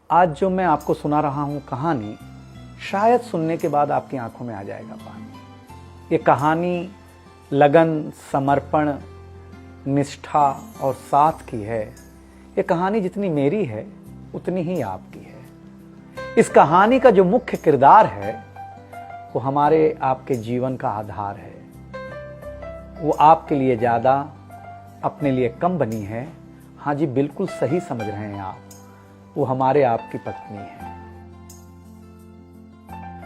आज जो मैं आपको सुना रहा हूं कहानी, शायद सुनने के बाद आपकी आंखों में आ जाएगा पानी। ये कहानी लगन, समर्पण, निष्ठा और साथ की है। ये कहानी जितनी मेरी है उतनी ही आपकी है। इस कहानी का जो मुख्य किरदार है वो हमारे आपके जीवन का आधार है। वो आपके लिए ज्यादा, अपने लिए कम बनी है। हाँ जी, बिल्कुल सही समझ रहे हैं आप। वो हमारे आपकी पत्नी है।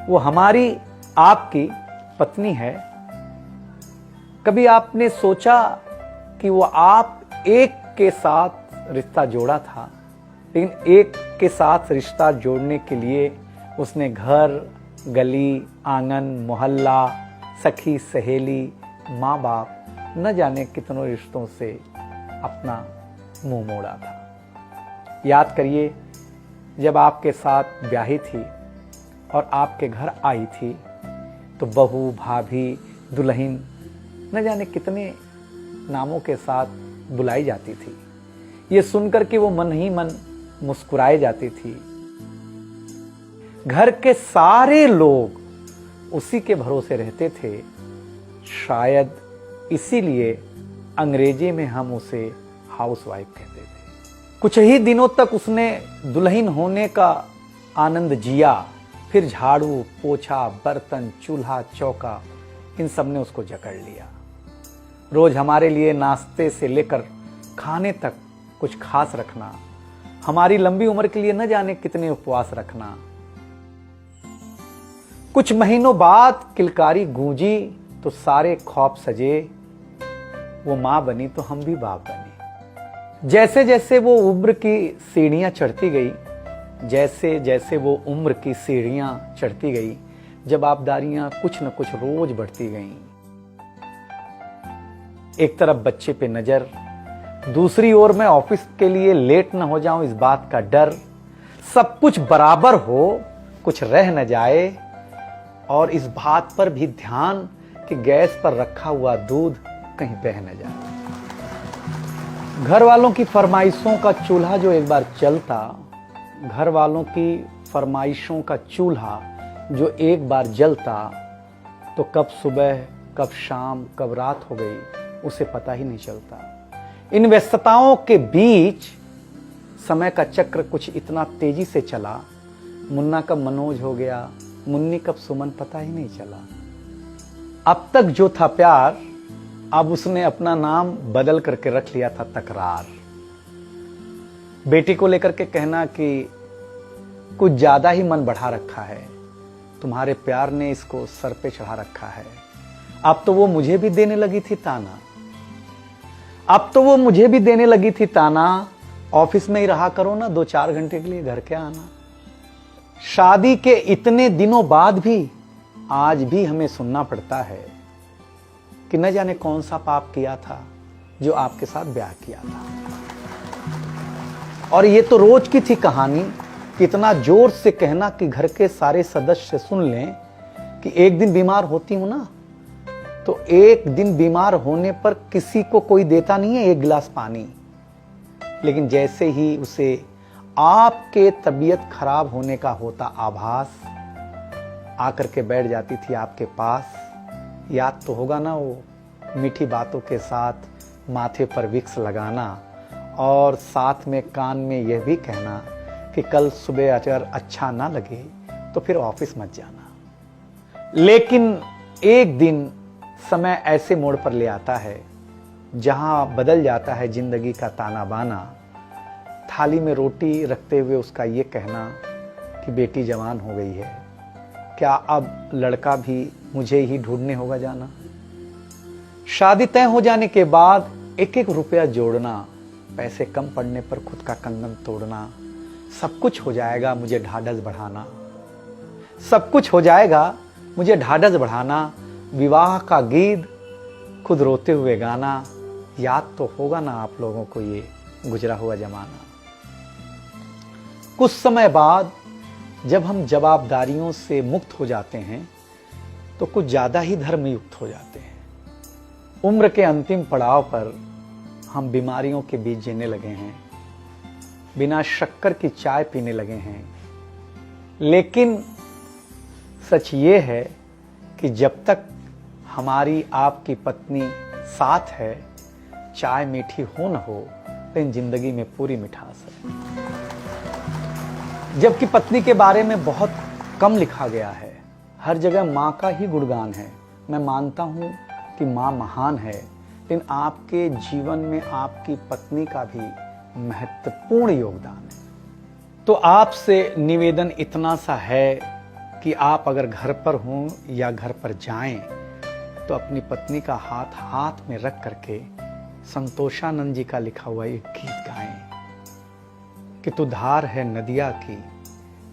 वो हमारी आपकी पत्नी है। कभी आपने सोचा कि वो आप एक के साथ रिश्ता जोड़ा था, लेकिन एक के साथ रिश्ता जोड़ने के लिए उसने घर, गली, आंगन, मोहल्ला, सखी, सहेली, माँ बाप, न जाने कितनों रिश्तों से अपना मुंह मोड़ा था। याद करिए, जब आपके साथ ब्याही थी और आपके घर आई थी तो बहू, भाभी, दुल्हन, न जाने कितने नामों के साथ बुलाई जाती थी। ये सुनकर के वो मन ही मन मुस्कुराए जाती थी। घर के सारे लोग उसी के भरोसे रहते थे। शायद इसीलिए अंग्रेजी में हम उसे हाउसवाइफ कहते थे। कुछ ही दिनों तक उसने दुल्हन होने का आनंद जिया। फिर झाड़ू, पोछा, बर्तन, चूल्हा, चौका, इन सब ने उसको जकड़ लिया। रोज हमारे लिए नाश्ते से लेकर खाने तक कुछ खास रखना, हमारी लंबी उम्र के लिए न जाने कितने उपवास रखना। कुछ महीनों बाद किलकारी गूंजी तो सारे ख्वाब सजे। वो मां बनी तो हम भी बाप बने। जैसे जैसे वो उम्र की सीढ़ियां चढ़ती गई, जैसे जैसे वो उम्र की सीढ़ियां चढ़ती गई, जवाबदारियां कुछ न कुछ रोज बढ़ती गईं। एक तरफ बच्चे पे नजर, दूसरी ओर मैं ऑफिस के लिए लेट न हो जाऊं इस बात का डर। सब कुछ बराबर हो, कुछ रह न जाए, और इस बात पर भी ध्यान कि गैस पर रखा हुआ दूध कहीं बह न जाए। घर वालों की फरमाइशों का चूल्हा जो एक बार चलता, घर वालों की फरमाइशों का चूल्हा जो एक बार जलता, तो कब सुबह, कब शाम, कब रात हो गई उसे पता ही नहीं चलता। इन व्यस्तताओं के बीच समय का चक्र कुछ इतना तेजी से चला। मुन्ना कब मनोज हो गया, मुन्नी कब सुमन, पता ही नहीं चला। अब तक जो था प्यार, अब उसने अपना नाम बदल करके रख लिया था तकरार। बेटी को लेकर के कहना कि कुछ ज्यादा ही मन बढ़ा रखा है, तुम्हारे प्यार ने इसको सर पे चढ़ा रखा है। अब तो वो मुझे भी देने लगी थी ताना, अब तो वो मुझे भी देने लगी थी ताना। ऑफिस में ही रहा करो ना, 2-4 घंटे के लिए घर के आना। शादी के इतने दिनों बाद भी आज भी हमें सुनना पड़ता है कि न जाने कौन सा पाप किया था जो आपके साथ ब्याह किया था। और ये तो रोज की थी कहानी। कितना जोर से कहना कि घर के सारे सदस्य सुन लें कि एक दिन बीमार होती हूं ना, तो एक दिन बीमार होने पर किसी को कोई देता नहीं है एक गिलास पानी, लेकिन जैसे ही उसे आपके तबीयत खराब होने का होता आभास, आकर के बैठ जाती थी आपके पास। याद तो होगा ना वो मीठी बातों के साथ माथे पर विक्स लगाना, और साथ में कान में यह भी कहना कि कल सुबह अगर अच्छा ना लगे तो फिर ऑफिस मत जाना। लेकिन एक दिन समय ऐसे मोड़ पर ले आता है जहां बदल जाता है जिंदगी का ताना बाना। थाली में रोटी रखते हुए उसका ये कहना कि बेटी जवान हो गई है, क्या अब लड़का भी मुझे ही ढूंढने होगा जाना। शादी तय हो जाने के बाद एक एक रुपया जोड़ना, पैसे कम पड़ने पर खुद का कंगन तोड़ना। सब कुछ हो जाएगा, मुझे ढाढ़स बढ़ाना, सब कुछ हो जाएगा, मुझे ढाढ़स बढ़ाना। विवाह का गीत खुद रोते हुए गाना। याद तो होगा ना आप लोगों को ये गुजरा हुआ जमाना। कुछ समय बाद जब हम जवाबदारियों से मुक्त हो जाते हैं तो कुछ ज्यादा ही धर्मयुक्त हो जाते हैं। उम्र के अंतिम पड़ाव पर हम बीमारियों के बीच जीने लगे हैं। बिना शक्कर की चाय पीने लगे हैं। लेकिन सच ये है कि जब तक हमारी आपकी पत्नी साथ है, चाय मीठी हो न हो, लेकिन जिंदगी में पूरी मिठास है। जबकि पत्नी के बारे में बहुत कम लिखा गया है, हर जगह माँ का ही गुणगान है। मैं मानता हूँ कि माँ महान है, लेकिन आपके जीवन में आपकी पत्नी का भी महत्वपूर्ण योगदान है। तो आपसे निवेदन इतना सा है कि आप अगर घर पर हों या घर पर जाएं तो अपनी पत्नी का हाथ हाथ में रख करके संतोषानंद जी का लिखा हुआ एक गीत गाएं कि तू धार है नदिया की,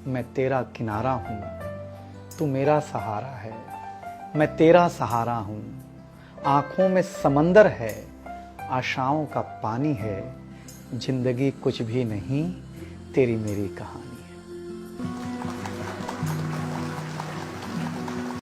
मैं तेरा किनारा हूं, तू मेरा सहारा है, मैं तेरा सहारा हूं। आंखों में समंदर है, आशाओं का पानी है, जिंदगी कुछ भी नहीं, तेरी मेरी कहानी है।